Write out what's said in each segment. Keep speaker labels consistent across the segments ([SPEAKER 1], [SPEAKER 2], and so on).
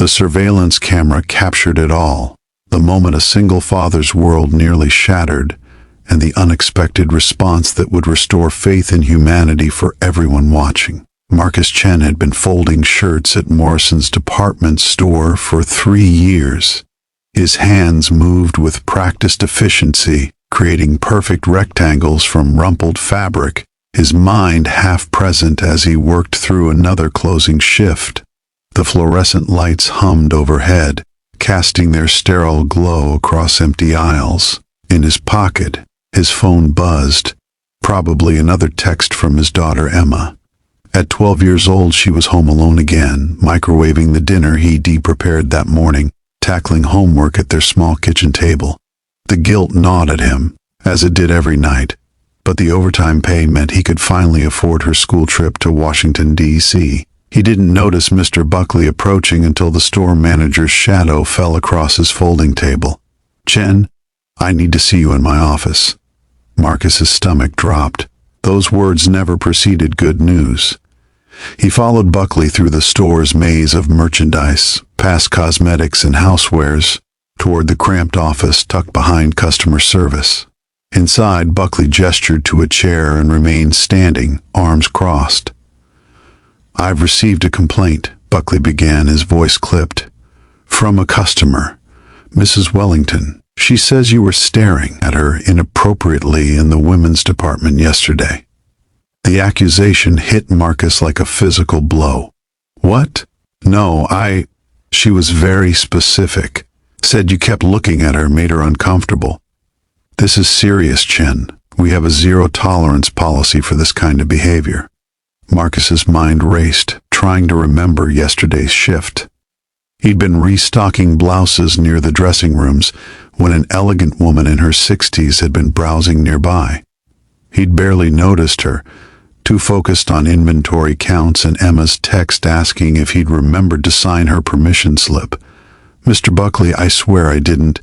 [SPEAKER 1] The surveillance camera captured it all, the moment a single father's world nearly shattered, and the unexpected response that would restore faith in humanity for everyone watching. Marcus Chen had been folding shirts at Morrison's department store for 3 years. His hands moved with practiced efficiency, creating perfect rectangles from rumpled fabric, his mind half present as he worked through another closing shift. The fluorescent lights hummed overhead, casting their sterile glow across empty aisles. In his pocket, his phone buzzed, probably another text from his daughter Emma. At 12 years old, she was home alone again, microwaving the dinner he prepared that morning, tackling homework at their small kitchen table. The guilt gnawed at him, as it did every night, but the overtime pay meant he could finally afford her school trip to Washington, D.C. He didn't notice Mr. Buckley approaching until the store manager's shadow fell across his folding table. "Chen, I need to see you in my office." Marcus's stomach dropped. Those words never preceded good news. He followed Buckley through the store's maze of merchandise, past cosmetics and housewares, toward the cramped office tucked behind customer service. Inside, Buckley gestured to a chair and remained standing, arms crossed. "I've received a complaint," Buckley began, his voice clipped. "From a customer, Mrs. Wellington. She says you were staring at her inappropriately in the women's department yesterday." The accusation hit Marcus like a physical blow. "What? No, She was very specific. Said you kept looking at her, made her uncomfortable." "This is serious, Chen. We have a zero-tolerance policy for this kind of behavior." Marcus's mind raced, trying to remember yesterday's shift. He'd been restocking blouses near the dressing rooms when an elegant woman in her 60s had been browsing nearby. He'd barely noticed her, too focused on inventory counts and Emma's text asking if he'd remembered to sign her permission slip. "Mr. Buckley, I swear I didn't.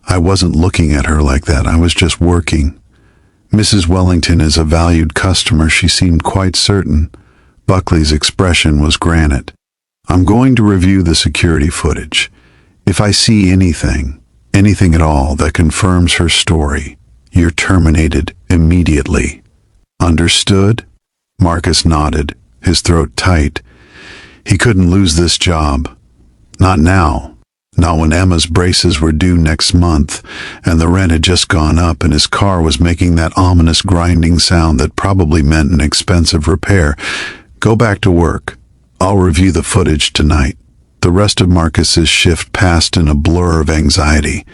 [SPEAKER 1] I wasn't looking at her like that. I was just working." "Mrs. Wellington is a valued customer," she seemed quite certain. Buckley's expression was granite. "I'm going to review the security footage. If I see anything at all that confirms her story, you're terminated immediately. Understood?" Marcus nodded, his throat tight. He couldn't lose this job. Not now. Not when Emma's braces were due next month, and the rent had just gone up and his car was making that ominous grinding sound that probably meant an expensive repair. "Go back to work. I'll review the footage tonight." The rest of Marcus's shift passed in a blur of anxiety.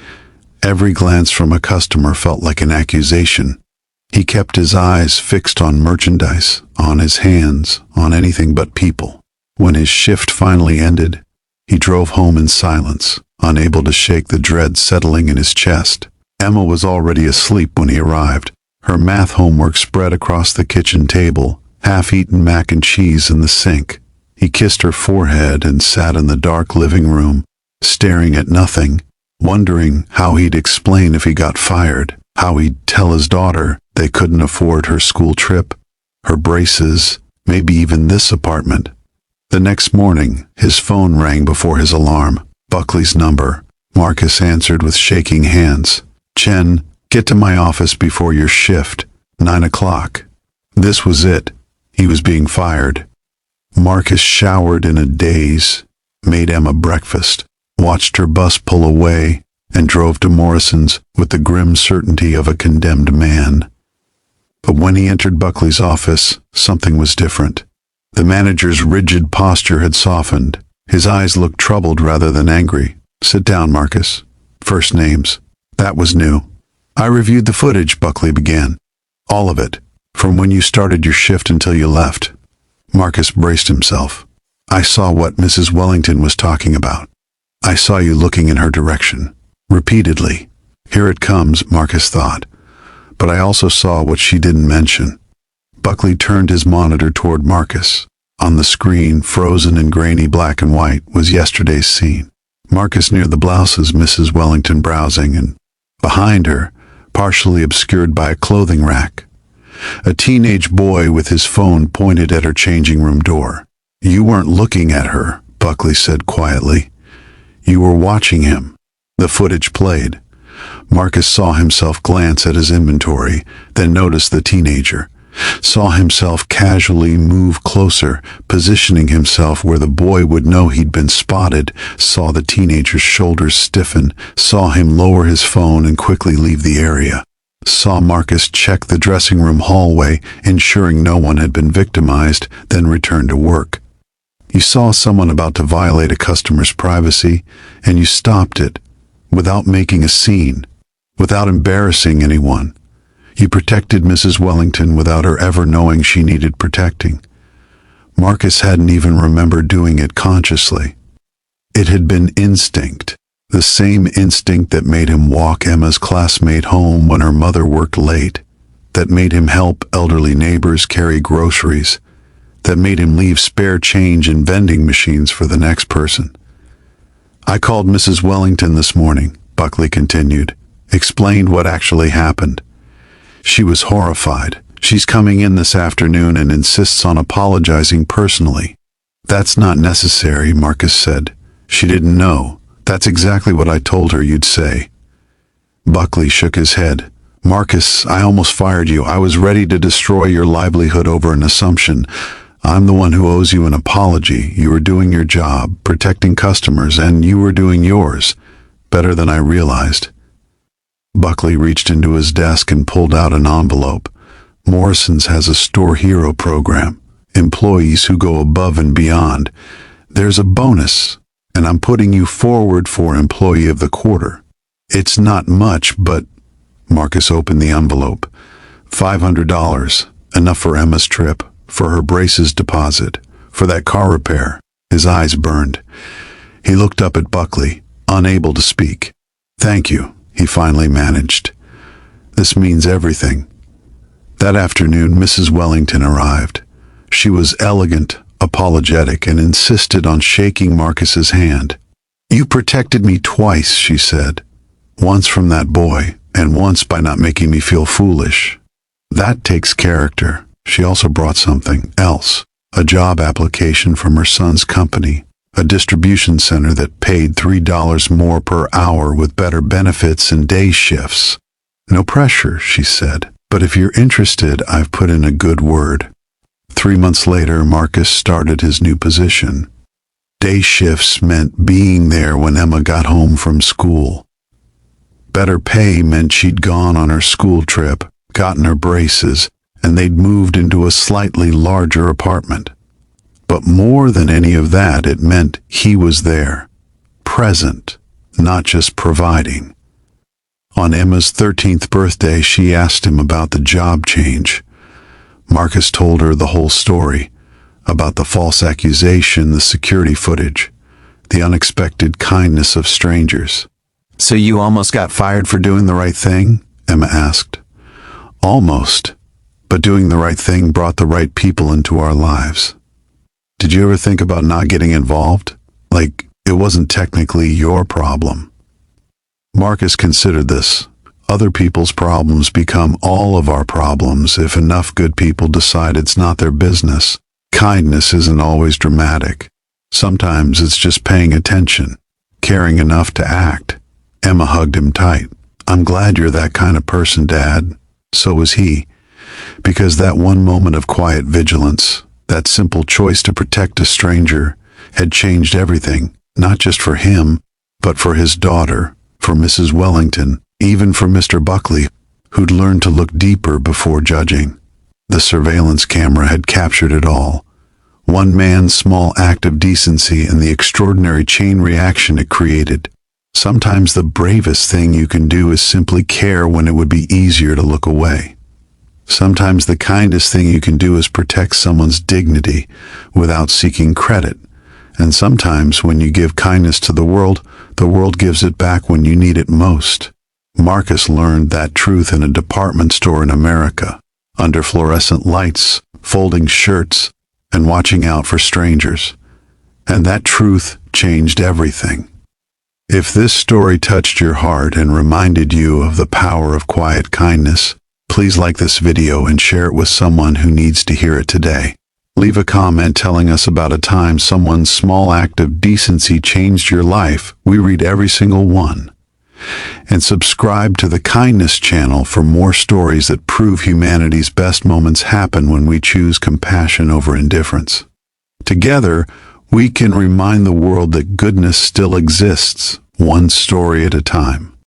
[SPEAKER 1] Every glance from a customer felt like an accusation. He kept his eyes fixed on merchandise, on his hands, on anything but people. When his shift finally ended, he drove home in silence, unable to shake the dread settling in his chest. Emma was already asleep when he arrived, her math homework spread across the kitchen table, half-eaten mac and cheese in the sink. He kissed her forehead and sat in the dark living room, staring at nothing, wondering how he'd explain if he got fired, how he'd tell his daughter they couldn't afford her school trip, her braces, maybe even this apartment. The next morning, his phone rang before his alarm. Buckley's number. Marcus answered with shaking hands. "Chen, get to my office before your shift, 9 o'clock. This was it. He was being fired. Marcus showered in a daze, made Emma breakfast, watched her bus pull away, and drove to Morrison's with the grim certainty of a condemned man. But when he entered Buckley's office, something was different. The manager's rigid posture had softened. His eyes looked troubled rather than angry. "Sit down, Marcus. First names." That was new. "I reviewed the footage," Buckley began. "All of it, from when you started your shift until you left." Marcus braced himself. "I saw what Mrs. Wellington was talking about. I saw you looking in her direction. Repeatedly. Here it comes, Marcus thought. But I also saw what she didn't mention." Buckley turned his monitor toward Marcus. On the screen, frozen in grainy black and white, was yesterday's scene. Marcus near the blouses, Mrs. Wellington browsing, and behind her, partially obscured by a clothing rack, a teenage boy with his phone pointed at her changing room door. "You weren't looking at her," Buckley said quietly. You were watching him. The footage played. Marcus saw himself glance at his inventory, then noticed the teenager. Saw himself casually move closer, positioning himself where the boy would know he'd been spotted, saw the teenager's shoulders stiffen, saw him lower his phone and quickly leave the area. Saw Marcus check the dressing room hallway, ensuring no one had been victimized, then return to work. You saw someone about to violate a customer's privacy, and you stopped it, without making a scene, without embarrassing anyone. You protected Mrs. Wellington without her ever knowing she needed protecting. Marcus hadn't even remembered doing it consciously. It had been instinct, the same instinct that made him walk Emma's classmate home when her mother worked late, that made him help elderly neighbors carry groceries, that made him leave spare change in vending machines for the next person. I called Mrs. Wellington this morning, Buckley continued, explained what actually happened. She was horrified. She's coming in this afternoon and insists on apologizing personally. That's not necessary, Marcus said. She didn't know. That's exactly what I told her you'd say. Buckley shook his head. Marcus, I almost fired you. I was ready to destroy your livelihood over an assumption. I'm the one who owes you an apology. You were doing your job, protecting customers, and you were doing yours. Better than I realized. Buckley reached into his desk and pulled out an envelope. Morrison's has a store hero program. Employees who go above and beyond. There's a bonus, and I'm putting you forward for Employee of the Quarter. It's not much, but... Marcus opened the envelope. $500, enough for Emma's trip, for her braces deposit, for that car repair. His eyes burned. He looked up at Buckley, unable to speak. Thank you, he finally managed. This means everything. That afternoon, Mrs. Wellington arrived. She was elegant, apologetic, and insisted on shaking Marcus's hand. You protected me twice, she said. Once from that boy, and once by not making me feel foolish. That takes character. She also brought something else, a job application from her son's company, a distribution center that paid $3 more per hour with better benefits and day shifts. No pressure, she said, but if you're interested, I've put in a good word. 3 months later, Marcus started his new position. Day shifts meant being there when Emma got home from school. Better pay meant she'd gone on her school trip, gotten her braces, and they'd moved into a slightly larger apartment. But more than any of that, it meant he was there, present, not just providing. On Emma's 13th birthday, she asked him about the job change. Marcus told her the whole story, about the false accusation, the security footage, the unexpected kindness of strangers. So you almost got fired for doing the right thing? Emma asked. Almost. But doing the right thing brought the right people into our lives. Did you ever think about not getting involved? Like, it wasn't technically your problem. Marcus considered this. Other people's problems become all of our problems if enough good people decide it's not their business. Kindness isn't always dramatic. Sometimes it's just paying attention, caring enough to act. Emma hugged him tight. I'm glad you're that kind of person, Dad. So was he. Because that one moment of quiet vigilance, that simple choice to protect a stranger, had changed everything, not just for him, but for his daughter, for Mrs. Wellington, even for Mr. Buckley, who'd learned to look deeper before judging. The surveillance camera had captured it all. One man's small act of decency and the extraordinary chain reaction it created. Sometimes the bravest thing you can do is simply care when it would be easier to look away. Sometimes the kindest thing you can do is protect someone's dignity without seeking credit. And sometimes when you give kindness to the world gives it back when you need it most. Marcus learned that truth in a department store in America, under fluorescent lights, folding shirts, and watching out for strangers. And that truth changed everything. If this story touched your heart and reminded you of the power of quiet kindness, please like this video and share it with someone who needs to hear it today. Leave a comment telling us about a time someone's small act of decency changed your life. We read every single one. And subscribe to the Kindness channel for more stories that prove humanity's best moments happen when we choose compassion over indifference. Together, we can remind the world that goodness still exists, one story at a time.